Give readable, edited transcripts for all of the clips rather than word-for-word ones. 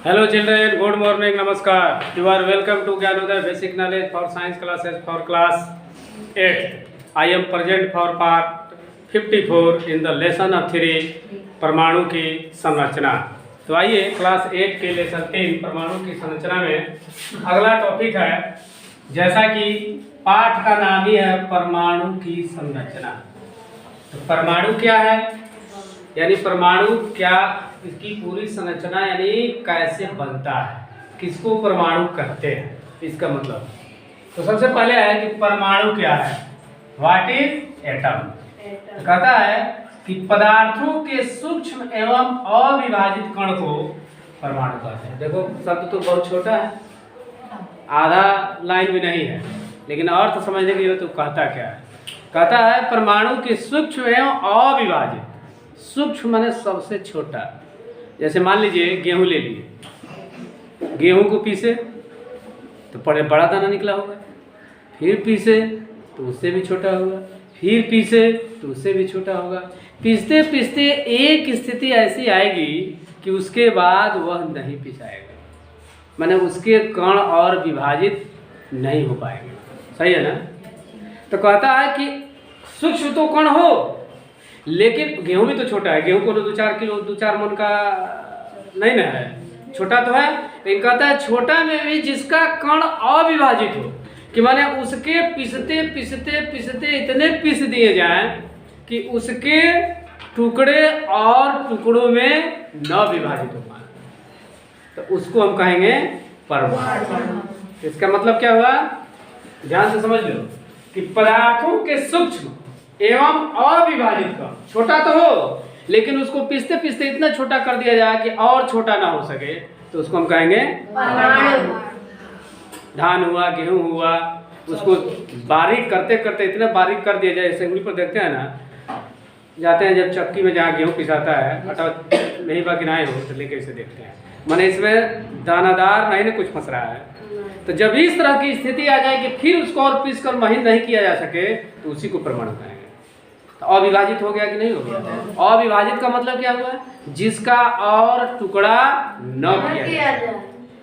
Hello children, good morning, namaskar. You are welcome to Gyanodaya Basic Knowledge for Science classes for class 8. I am present for part 54 in the lesson of 3 परमाणु की संरचना। तो आइए class 8 के lesson 3 परमाणु की संरचना में अगला टॉपिक है, जैसा कि पाठ का नाम ही है परमाणु की संरचना। तो परमाणु क्या है, यानी परमाणु क्या, इसकी पूरी संरचना यानी कैसे बनता है, किसको परमाणु कहते हैं, इसका मतलब। तो सबसे पहले है कि परमाणु क्या है, व्हाट इज एटम। कहता है कि पदार्थों के सूक्ष्म एवं अविभाजित कण को परमाणु कहते हैं। देखो शब्द तो बहुत छोटा है, आधा लाइन भी नहीं है, लेकिन अर्थ समझने के लिए तो कहता क्या है। कहता है परमाणु के सूक्ष्म एवं अविभाजित। सूक्ष्म माने सबसे छोटा। जैसे मान लीजिए गेहूं ले लिए, गेहूं को पीसे तो बड़ा दाना निकला होगा, फिर पीसे तो उससे भी छोटा होगा, फिर पीसे तो उससे भी छोटा होगा। पीसते पीसते एक स्थिति ऐसी आएगी कि उसके बाद वह नहीं पिसाएगा, माने उसके कण और विभाजित नहीं हो पाएंगे। सही है ना। तो कहता है कि सूक्ष्म तो कण हो, लेकिन गेहूं भी तो छोटा है। गेहूं को तो 2-4 किलो 2-4 मन का नहीं ना है, छोटा तो है। लेकिन कहता है छोटा में भी जिसका कण अविभाजित हो, कि माने उसके पिसते पिसते पिसते इतने पीस दिए जाएं कि उसके टुकड़े और टुकड़ों में न विभाजित हो पाए, तो उसको हम कहेंगे परमाणु। इसका मतलब क्या हुआ, ध्यान से समझ लो कि पदार्थों के सूक्ष्म एवं अविभाजित कण, छोटा तो हो लेकिन उसको पीसते पीसते इतना छोटा कर दिया जाए कि और छोटा ना हो सके, तो उसको हम कहेंगे परमाणु। धान हुआ, गेहूं हुआ, उसको बारीक करते करते इतना बारीक कर दिया जाए। जैसे उंगली पर देखते हैं ना, जाते हैं जब चक्की में जहाँ गेहूं पिसाता है, आटा नहीं बाकी हो तो लेके इसे देखते हैं, माने इसमें दानादार नहीं ना कुछ फंस रहा है। तो जब इस तरह की स्थिति आ जाए कि फिर उसको और पीस कर महीन नहीं किया जा सके, तो उसी को परमाणु कहेंगे। तो अविभाजित हो गया कि नहीं हो गया। अविभाजित का मतलब क्या हुआ, जिसका और टुकड़ा न किया जाए,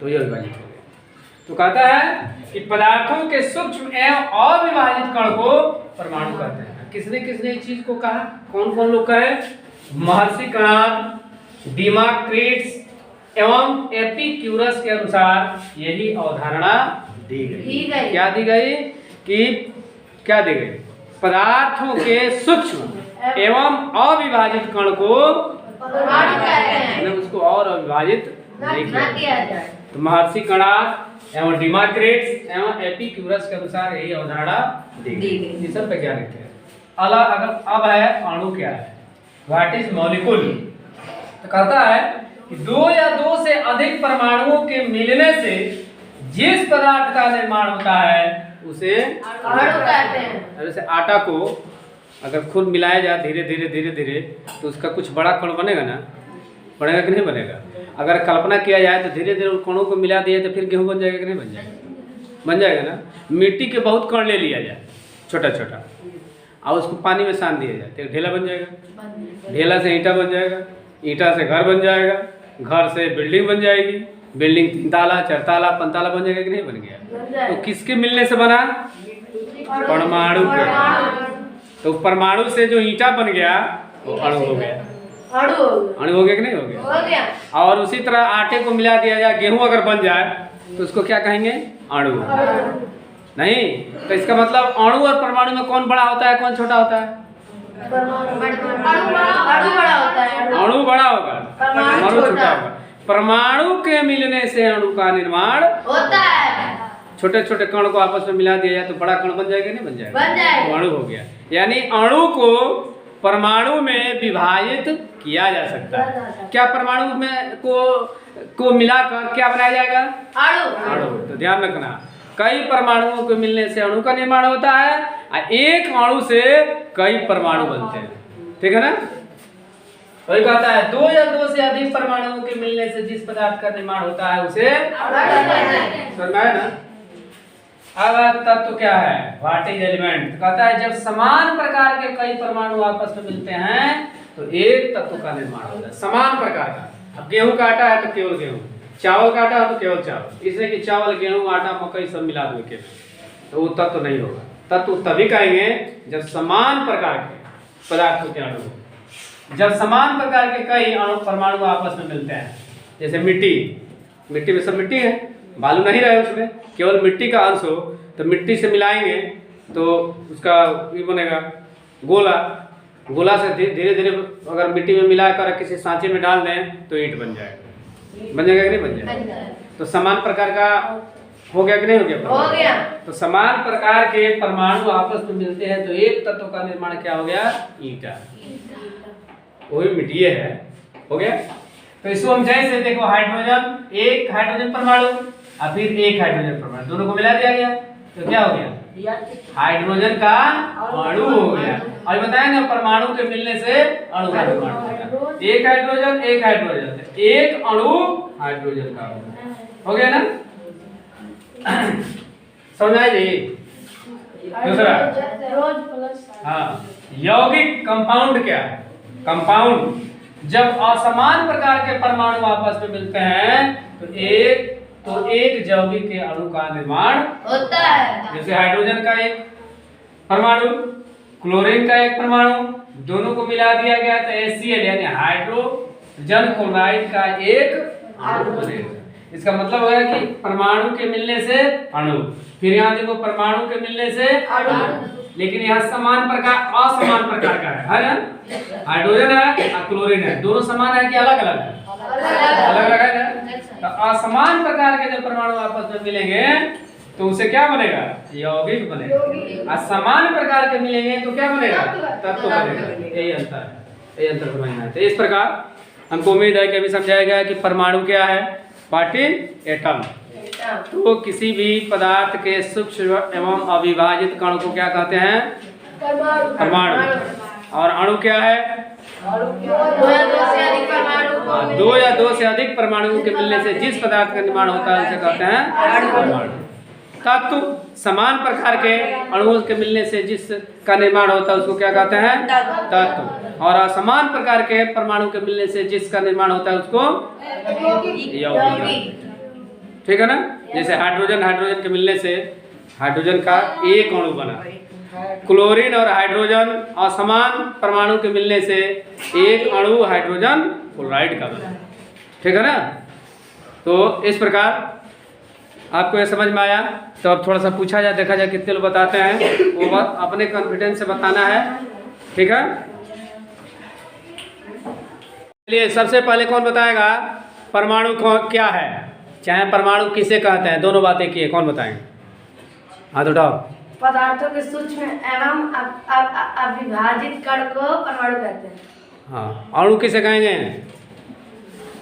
तो ये अविभाजित हो गया। तो कहता है कि पदार्थों के सूक्ष्म एवं अविभाजित कण को परमाणु कहते हैं। किसने किसने इस चीज को कहा, कौन कौन लोग कहे, महर्षि कणाद, डेमोक्रिटस एवं एपिक्यूरस के अनुसार यही अवधारणा दी गई। क्या दी गई, कि क्या दी गई, पदार्थों के सूक्ष्म एवं अविभाजित कण को परमाणु कहते हैं, उसको और अविभाजित नहीं किया जाए। तो महर्षि कणाद एवं डेमोक्रिटस एवं एपिक्यूरस के अनुसार यही अवधारणा दी गई। ये सब वैज्ञानिक थे। अब है अणु क्या है, व्हाट इज मॉलिक्यूल। तो कहता है कि 2 या 2 से अधिक परमाणुओं के मिलने से जिस पदार्थ का निर्माण होता है उसे अणु कहते हैं। जैसे आटा को अगर खुद मिलाया जाए धीरे धीरे धीरे धीरे, तो उसका कुछ बड़ा कण बनेगा ना, बनेगा कि नहीं बनेगा। अगर कल्पना किया जाए तो धीरे धीरे उन कणों को मिला दिया तो फिर गेहूं बन जाएगा कि नहीं बन जाएगा, बन जाएगा ना। मिट्टी के बहुत कण ले लिया जाए छोटा छोटा, और उसको पानी में सान दिया जाए तो ढेला बन जाएगा, ढेला से ईंटा बन जाएगा, ईंटा से घर बन जाएगा, घर से बिल्डिंग बन जाएगी, बिल्डिंग 3 ताला 4 ताला 5 ताला बन जाएगा कि नहीं बन गया। तो किसके मिलने से बना, परमाणु के। तो परमाणु से जो ईंटा बन गया वो अणु हो गया, अणु हो गया कि नहीं हो गया। और उसी तरह आटे को मिला दिया जाए, गेहूं अगर बन जाए तो उसको क्या कहेंगे, अणु। नहीं, तो इसका मतलब अणु और परमाणु में कौन बड़ा होता है, कौन छोटा होता है। अणु बड़ा होगा, परमाणु छोटा होगा। परमाणु के मिलने से अणु का निर्माण होता है। छोटे छोटे कण को आपस में मिला दिया जाए तो बड़ा कण बन जाएगा नहीं बन जाएगा, तो अणु हो गया। यानी अणु को परमाणु में विभाजित किया जा सकता है। क्या परमाणु में को मिलाकर क्या बनाया जाएगा, अणु। तो ध्यान रखना, कई परमाणुओं के मिलने से अणु का निर्माण होता है, और एक अणु से कई परमाणु बनते हैं। ठीक है ना। वही कहता है 2 या 2 से अधिक परमाणुओं के मिलने से जिस पदार्थ का निर्माण होता है उसे समझा है ना। अब तत्व क्या है, व्हाट इज एलिमेंट। कहता है जब समान प्रकार के कई परमाणु आपस में मिलते हैं तो एक तत्व का निर्माण होता है, समान प्रकार का। अब गेहूं का आटा है तो केवल गेहूं, चावल का आटा हो तो केवल चावल, इसलिए कि चावल गेहूं आटा मकई सब मिला दो के, तो वो तत्व तो नहीं होगा। तत्व तभी कहेंगे जब समान प्रकार के पदार्थों के अणु, जब समान प्रकार के कई अणु परमाणु आपस में मिलते हैं। जैसे मिट्टी, मिट्टी में सब मिट्टी है, बालू नहीं रहे उसमें, केवल मिट्टी का अंश हो तो मिट्टी से मिलाएंगे तो उसका ये बनेगा गोला। गोला से धीरे धीरे अगर मिट्टी में मिलाकर किसी सांचे में डाल दें तो ईंट बन जाएगा। बन जाएगा कि नहीं बन जाएगा? तो समान प्रकार का हो गया कि नहीं हो गया? हो गया। तो समान प्रकार के परमाणु आपस में मिलते हैं तो एक तत्व का निर्माण क्या हो गया? ईंटा। वही मिट्टी है, हो गया। तो इसको हम जैसे देखो हाइड्रोजन, एक हाइड्रोजन परमाणु और फिर एक हाइड्रोजन परमाणु, दोनों को मिला दिया गया तो क्या हो गया? हाइड्रोजन का अणु हो गया। और बताया ना परमाणु के मिलने से अणु का निर्माण होगा। एक हाइड्रोजन एक हाइड्रोजन, एक अणु हाइड्रोजन का हो गया ना? समझ आई जी? दूसरा, हाँ, यौगिक कंपाउंड क्या है? कंपाउंड जब असमान प्रकार के परमाणु आपस में मिलते हैं तो एक यौगिक के अणु का निर्माण होता है। जैसे हाइड्रोजन का एक परमाणु, क्लोरीन का एक परमाणु, दोनों को मिला दिया गया तो HCl यानी हाइड्रोजन क्लोराइड का एक अणु बनेगा। इसका मतलब है कि परमाणु के मिलने से अणु, फिर यहाँ देखो परमाणु के मिलने से अणु, लेकिन यहाँ समान प्रकार असमान प्रकार का है ना? हाइड्रोजन है और क्लोरीन है, दोनों समान है कि अलग अलग है? अलग अलग है ना? तो असमान प्रकार के जब परमाणु आपस में मिलेंगे तो उसे क्या बनेगा? यौगिक बनेगा। और समान प्रकार के मिलेंगे तो क्या बनेगा? तत्व बनेगा। यही अंतर है, यही अंतर समझना है। तो इस प्रकार हमको उम्मीद है कि अभी समझाया गया कि परमाणु क्या है? Party atom. तो किसी भी पदार्थ के सूक्ष्म एवं अविभाजित कण को क्या कहते हैं? परमाणु। और अणु क्या है? दो या दो से अधिक परमाणुओं के मिलने से जिस पदार्थ का निर्माण होता है उसे कहते हैं परमाणु। तत्व समान प्रकार के अणुओं के मिलने से जिस का निर्माण होता है उसको क्या कहते हैं? तत्व। और असमान प्रकार के परमाणु के मिलने से जिसका निर्माण होता है उसको यौगिक। ठीक है ना? जैसे हाइड्रोजन, हाइड्रोजन के मिलने से हाइड्रोजन का एक अणु बना, क्लोरीन और हाइड्रोजन असमान परमाणु के मिलने से एक अणु हाइड्रोजन क्लोराइड का बना। ठीक है ना? तो इस प्रकार आपको ये समझ में आया? तो अब थोड़ा सा पूछा जाए, देखा जाए कितने लोग बताते हैं, वो बात अपने कॉन्फिडेंस से बताना है। ठीक है? चलिए सबसे पहले कौन बताएगा परमाणु क्या है, चाहे परमाणु किसे कहते हैं? दोनों बातें की है, कौन बताएंगे? हाथ उठाओ। पदार्थों के सूक्ष्म एवं अविभाजित कण को परमाणु कहते हैं। हाँ, अणु किसे कहेंगे?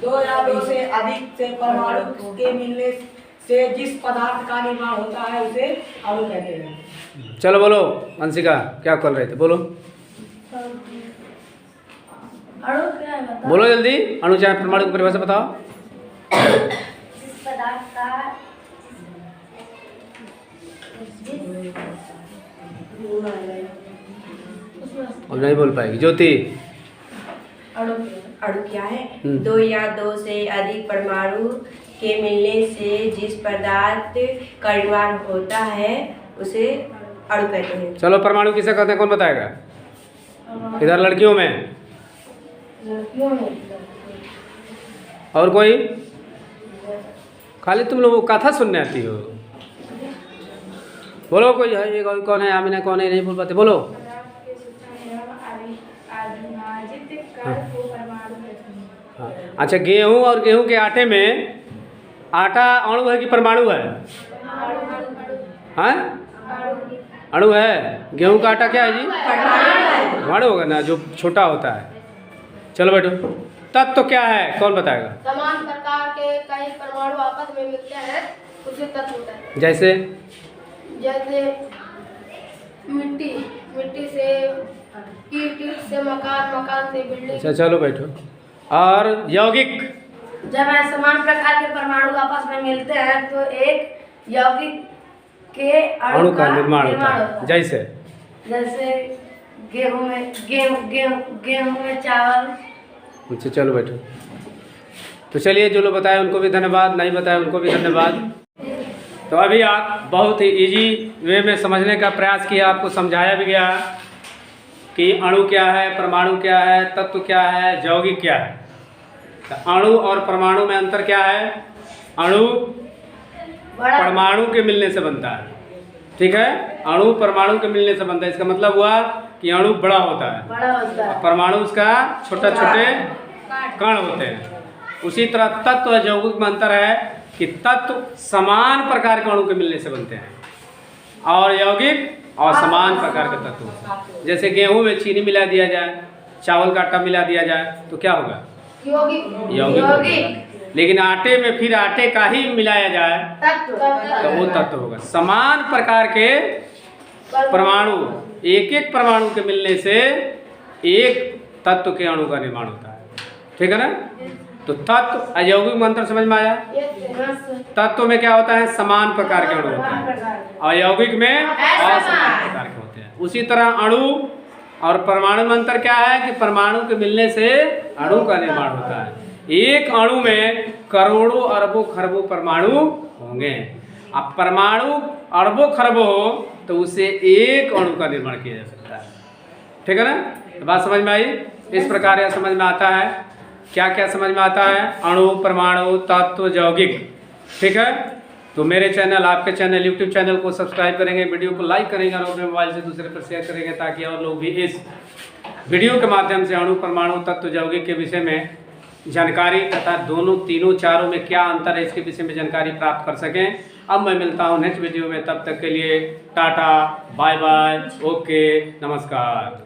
दो या दो से अधिक से परमाणु के मिलने से जिस पदार्थ का निर्माण होता है उसे अणु कहते हैं। चलो बोलो अंशिका, क्या कर रहे थे? बोलो अणु क्या है बताओ? बोलो जल्दी। अणु चाहे परमाणु की परिभाषा बताओ। जिस पदार्थ का अब नहीं बोल पाएगी ज्योति। अणु क्या है? दो या दो से अधिक परमाणु के मिलने से जिस पदार्थ का निर्माण होता है उसे अणु कहते हैं। चलो परमाणु किसे कहते हैं, कौन बताएगा? इधर लड़कियों में और कोई? खाली तुम लोग कथा सुनने आती हो। बोलो कोई है? ये कौन है? आमिना कौन है? नहीं बोल पाते, बोलो। हाँ। अच्छा, गेहूं और गेहूं के आटे में आटा अणु है कि परमाणु है? हाँ, अणु है। गेहूं का आटा क्या है जी? परमाणु होगा ना, जो छोटा होता है। चलो बैठो। तत्व तो क्या है, कौन बताएगा? समान प्रकार के कई परमाणु आपस में मिलते हैं उसे तत्व होता है। जैसे मिट्टी से ईंट, ईंट से मकान, मकान से बिल्डिंग। अच्छा चलो बैठो। और यौगिक जब समान प्रकार के परमाणु आपस में मिलते हैं तो एक यौगिक के अणु का निर्माण होता है। जैसे गेहूं में चावल। अच्छा चलो बैठो। तो चलिए, जो लोग बताए उनको भी धन्यवाद, नहीं बताए उनको भी धन्यवाद। तो अभी आप बहुत ही इजी वे में समझने का प्रयास किया, आपको समझाया भी गया कि अणु क्या है, परमाणु क्या है, तत्व क्या है, यौगिक क्या है। तो अणु और परमाणु में अंतर क्या है? अणु परमाणु के मिलने से बनता है, ठीक है। अणु परमाणु के मिलने से बनता है, इसका मतलब हुआ कि अणु बड़ा होता है और परमाणु उसका छोटे छोटे कण होते हैं। उसी तरह तत्व और यौगिक में अंतर है कि तत्व समान प्रकार के अणु के मिलने से बनते हैं और यौगिक और समान प्रकार के तत्व होते हैं। जैसे गेहूं में चीनी मिला दिया जाए, चावल का आटा मिला दिया जाए तो क्या होगा? यौगिक। लेकिन आटे में फिर आटे का ही मिलाया जाए तो वो तत्व होगा। समान प्रकार के परमाणु, एक एक परमाणु के मिलने से एक तत्व के अणु का निर्माण होता है, ठीक है ना। तो तत्व और यौगिक में अंतर समझ में आया? तत्व में क्या होता है? समान प्रकार के अणु होते हैं और यौगिक में असमान प्रकार के होते हैं। उसी तरह अणु और परमाणु में अंतर क्या है कि परमाणु के मिलने से अणु का निर्माण होता है। एक अणु में करोड़ों अरबों खरबों परमाणु होंगे। अब परमाणु अरबों खरबों हो तो उससे एक अणु का निर्माण किया जा सकता है, ठीक है ना। तो बात समझ में आई? इस प्रकार यह समझ में आता है। क्या क्या समझ में आता है? अणु, परमाणु, तत्व, यौगिक, ठीक है। तो मेरे चैनल, आपके चैनल, यूट्यूब चैनल को सब्सक्राइब करेंगे, वीडियो को लाइक करेंगे और अपने मोबाइल से दूसरे पर शेयर करेंगे ताकि और लोग भी इस वीडियो के माध्यम से अणु, परमाणु, तत्व, यौगिक के विषय में जानकारी तथा दोनों, तीनों, चारों में क्या अंतर है इसके विषय में जानकारी प्राप्त कर सकें। अब मैं मिलता हूँ नेक्स्ट वीडियो में, तब तक के लिए टाटा, बाय बाय, ओके, नमस्कार।